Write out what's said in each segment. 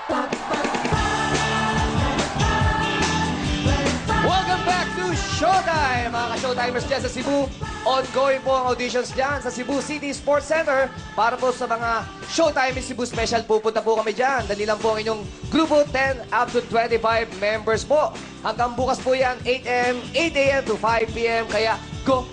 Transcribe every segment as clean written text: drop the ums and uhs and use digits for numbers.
Welcome back to Showtime! Mga ka-Showtimers dyan sa Cebu. Ongoing po ang auditions dyan sa Cebu City Sports Center. Para po sa mga Showtime in Cebu Special, pupunta po kami dyan. Dali lang po ang inyong grupo, 10 up to 25 members po. Hanggang bukas po yan, 8 a.m. to 5 p.m. Kaya go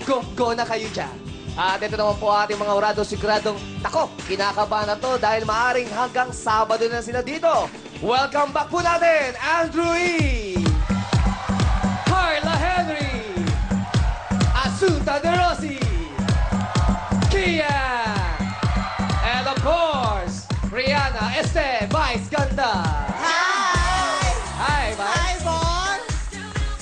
na kayo dyan. At ito naman po ating mga urado siguradong, nako, kinakabahan na to dahil maaring hanggang Sabado na sila dito. Welcome back po natin, Andrew E. Carla Henry, Asunta De Rossi, Kia, and of course, Rihanna Este Vice Ganda. Hi! Hi, Vice. Hi, Bon!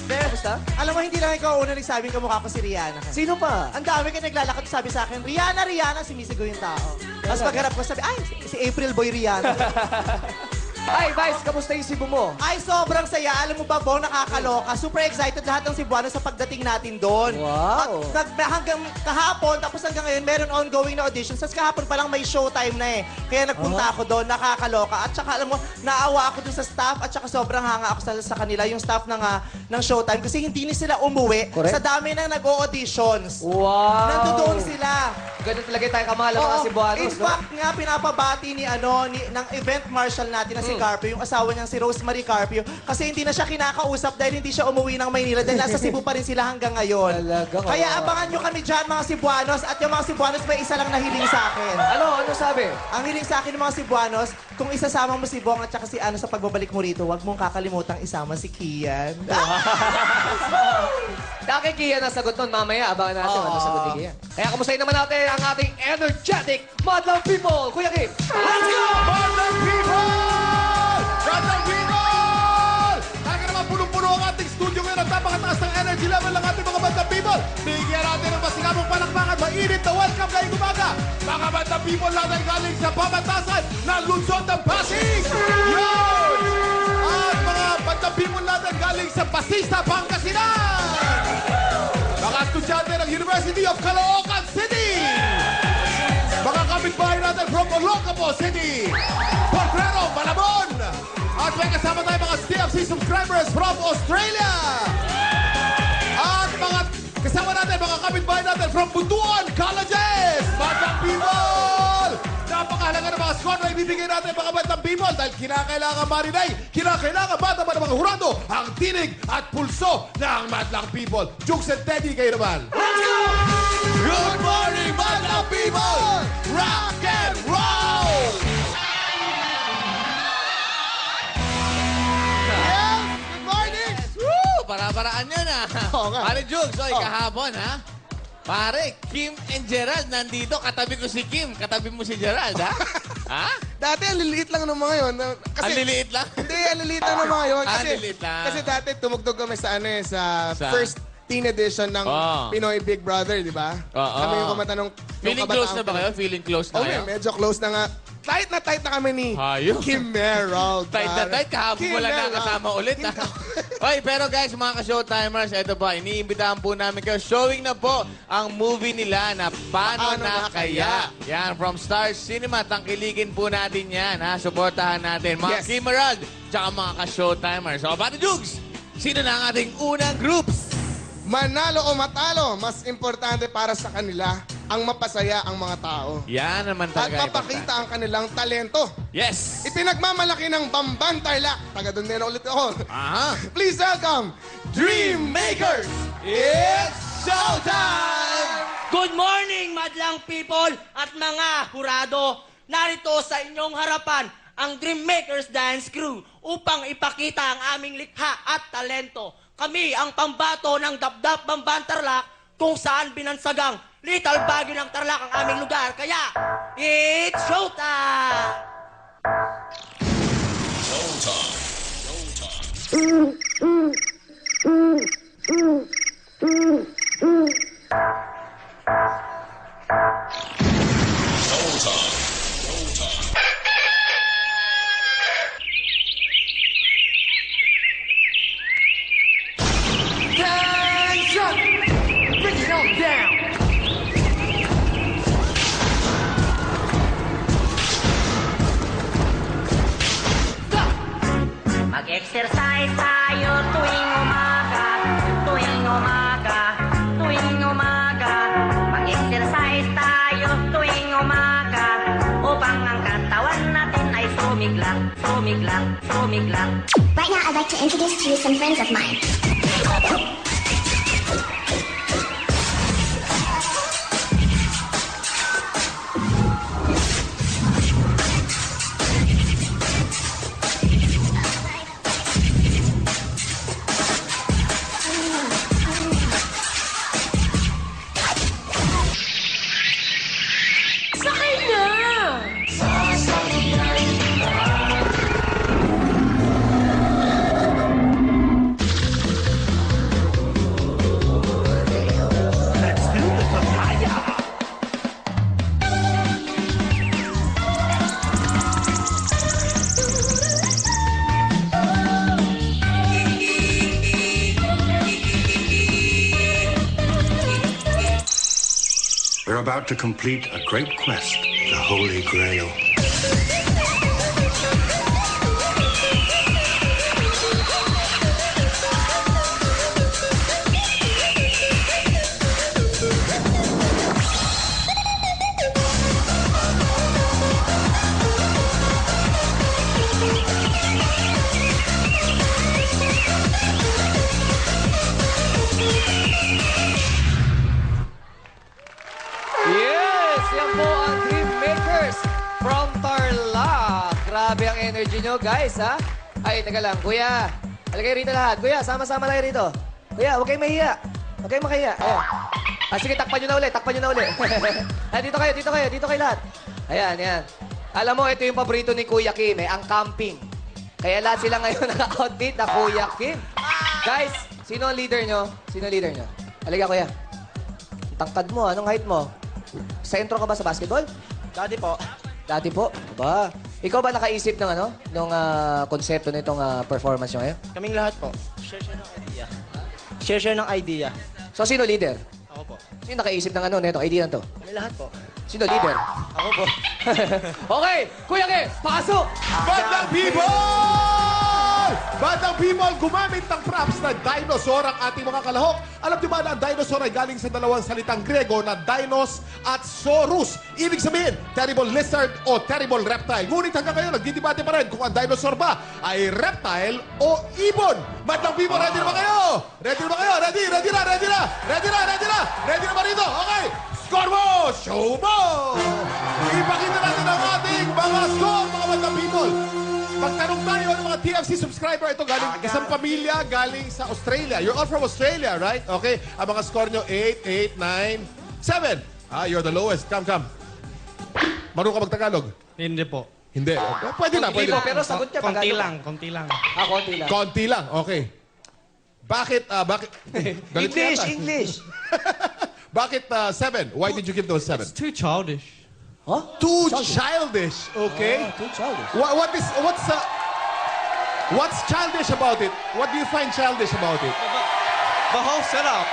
Kamusta? Alam mo, hindi lang ikaw una nagsabing kamukha ko si Rihanna. Sino pa? Ang dami ka naglalakad sabi sa akin, Rihanna, sumisigaw yung tao. Tapos pagharap ko sabi, ay, si April Boy Rihanna. Hi, Vice. Kamusta yung Cebu mo? Ay, sobrang saya. Alam mo ba, Bon, nakakaloka. Super excited lahat ng Cebuano sa pagdating natin doon. Wow. Hanggang kahapon, tapos hanggang ngayon, meron ongoing na auditions. Tapos kahapon pa lang may showtime na eh. Kaya nagpunta ako doon, nakakaloka. At saka, alam mo, naawa ako doon sa staff at saka sobrang hanga ako sa kanila, yung staff ng showtime. Kasi hindi na sila umuwi. Correct. Sa dami na nag-o-auditions. Wow. Nandoon sila. Ganun talaga tayo kamahal ang mga Oo. Cebuanos, In fact nga, pinapabati ng event marshal natin na si Carpio, yung asawa niyang si Rosemary Carpio, kasi hindi na siya kinakausap dahil hindi siya umuwi ng Maynila dahil nasa Cebu pa rin sila hanggang ngayon. Talaga, Kaya kawawa. abangan nyo kami dyan, mga Cebuanos, at yung mga Cebuanos may isa lang na hiling sa akin. Ano sabi? Ang hiling sa akin ng mga Cebuanos, kung isasama mo si Bong at saka si Ano sa pagbabalik mo rito, huwag mong kakalimutang isama si Kian. Nakikiya na sagot nun. Mamaya, abangan natin ano sagot ni Kiya. Kaya kamustahin naman natin ang ating energetic Madlang People. Kuya Kim, let's go! Madlang People! Madlang People! Talaga naman punong-puno ang ating studio ngayon at napakataas ng energy level ng ating mga Madlang People. Bigyan natin ng masigabong palakpakan, mainit na welcome ngayong umaga. Mga Madlang People natin galing sa pamatasan ng lungsod ng Pasig. Yun! At mga Madlang People natin galing sa Pasista, Pangasinan. Mga estudyante ng University of Caloocan City. Mga kapitbahay natin from Olongapo City, Portrero, Malabon. At may kasama tayo mga TFC subscribers from Australia. At mga kasama natin, mga kapitbahay natin from Butuan Colleges. Madlang People! Napakahalaga ng mga score na ibibigay natin mga Madlang People dahil kinakailangan marinay, kinakailangan bata ba ng mga hurado ang tinig at pulso ng Madlang People. Jukes and Teddy, kayo naman. Let's go! Good morning, Madlang People! Rock and roll! Yes! Good morning! Woo! Para-paraan yun, ha? Oo nga. Pare Jugs, oy, kahapon, ha? Pare, Kim and Gerald nandito. Katabi ko si Kim. Katabi mo si Gerald, ha? Ha? Dati, ang liliit lang ng mga yun. Ang liliit lang? Hindi, ang liliit lang ng mga yun. Ah, Kasi, liliit lang. kasi dati, tumugtog kami sa, sa Sa? first teen edition ng Oo. Pinoy Big Brother, di ba? Oo. Kami yung kumanta nung Feeling close na ba kayo? Feeling close na Oo, kayo? medyo close na nga. Tight na kami ni Hayop. Kim Merald. Tight na pare. tight. Kahapon Kim wala na Merald. kasama ulit, ha? Oy, pero guys, mga ka-showtimers, ito pa, iniimbitahan po namin kayo. Showing na po ang movie nila na Paano na Kaya. Yan, from Stars Cinema. Tangkiligin po natin yan, ha? Suportahan natin. Mga Yes. Kim Merald, tsaka mga ka-showtimers. So, Pati Jugs, sino na ang ating unang groups? Manalo o matalo, mas importante para sa kanila ang mapasaya ang mga tao. Yan naman At talaga. mapakita ang kanilang talento. Yes! Ipinagmamalaki ng Bamban Tarlac. Taga doon din ulit ako. Aha! Please welcome, Dream Makers! It's showtime! Good morning, Madlang People at mga hurado. Narito sa inyong harapan ang Dream Makers Dance Crew upang ipakita ang aming likha at talento. Kami ang pambato ng Dapdap Bamban Tarlac kung saan binansagang Little Baguio ng Tarlac ang aming lugar. Kaya, it's showtime! Tension! Bring it on down! Stop! Mag-exercise tayo tuwing umaga, tuwing umaga, tuwing umaga. Mag-exercise tayo tuwing umaga, upang ang katawan natin ay sumigla, sumigla, sumigla. Right now, I'd like to introduce to you some friends of mine. We're about to complete a great quest, the Holy Grail. Yes! Yan po ang Dream Makers from Tarlac. Grabe ang energy nyo, guys, ha? Ay, teka lang. Kuya, halagay rito lahat. Kuya, sama-sama tayo rito. Kuya, huwag kayong mahiya. Huwag kayong makahiya. Ayan. Sige, takpan nyo na uli. Takpan nyo na uli. Ay, dito kayo, dito kayo. Dito kayo lahat. Ayan, yan. Alam mo, ito yung paborito ni Kuya Kim, ang camping. Kaya lahat sila ngayon naka-outfit na Kuya Kim. Guys, sino ang leader nyo? Sino ang leader nyo? Halika, Kuya. Tangkad mo, anong height mo? Sentro ka ba sa basketball? Daddy po. Dati po. Ba? Ikaw ba nakaisip ng ano? Nung konsepto nitong performance nyo ngayon? Kaming lahat po. Share ng idea. Share ng idea. So, sino leader? Ako po. Sino nakaisip ng ano nitong idea na to? Kami lahat po. Sino leader? Ako po. Okay, Kuya Kim, pasok! Bandang people! Bandang people, gumamit ng props na dinosaur ang ating mga kalahok. Alam niyo ba na ang dinosaur ay galing sa dalawang salitang Grego na dinos at saurus. Ibig sabihin, terrible lizard o terrible reptile. Ngunit hanggang ngayon, nagdidebate pa rin kung ang dinosaur ba ay reptile o ibon. Bandang people, ready na ba kayo? Ready na ba kayo? Ready, ready na, ready na! Ready na, ready na! Ready na ba rito? Okay! Score mo! Show mo! Ipakita natin ang ating mga score, mga bandang people. Magtanong tayo ng mga TFC subscriber. Ito galing isang pamilya, galing sa Australia. You're all from Australia, right? Okay. Ang mga score nyo, 8, 8, 9, 7. You're the lowest. Come, come. Marunong ka magtagalog? Hindi po. Hindi. Pwede na, Hindi pwede po, na. pero sagot niya Konti Tagalog. lang, konti lang. Konti lang. Konti lang, okay. Bakit, bakit? Galit ka English, yata. English. Bakit 7? Why did you give those 7? It's too childish. Huh? Too childish, okay? Too childish. What's childish about it? What do you find childish about it? The whole setup.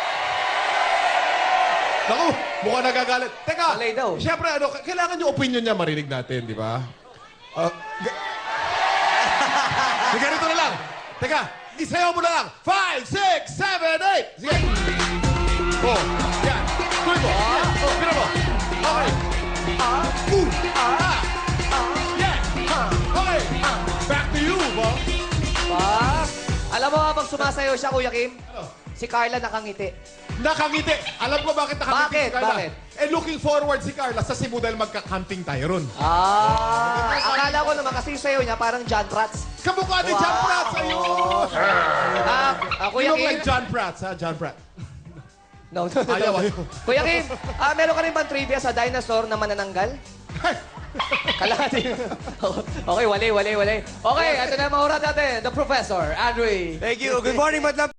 Naku, mukhang nagagalit. Teka, Malay daw. siyempre, kailangan yung opinion niya marinig natin, di ba? Ganito na lang. Teka, isayaw mo na lang. 5, 6, 7, 8. Sige. Oh, yan. Tuloy mo. Oh, pira mo. Okay. Yeah. Okay. Back to you, Bo. Pa? Alam mo habang sumasayaw siya, Kuya Kim? Si Carla nakangiti. Nakangiti. Alam ko bakit nakangiti Bakit? si Carla. Bakit? Eh, looking forward si Carla sa Cebu dahil magka-camping tayo ron. Akala ko naman kasi yung sayaw niya parang John Prats. Kamukha ni John Prats. Ayun. Kuya You look Kim? like John Prats, ha? John Prats. No. Ayaw, ayaw. Kuya Kim, meron ka rin bang trivia sa dinosaur na manananggal? Kalahati. Okay, wali. Okay, ito na ang mahurat natin. The Professor, Andre. Thank you. Good morning, madlang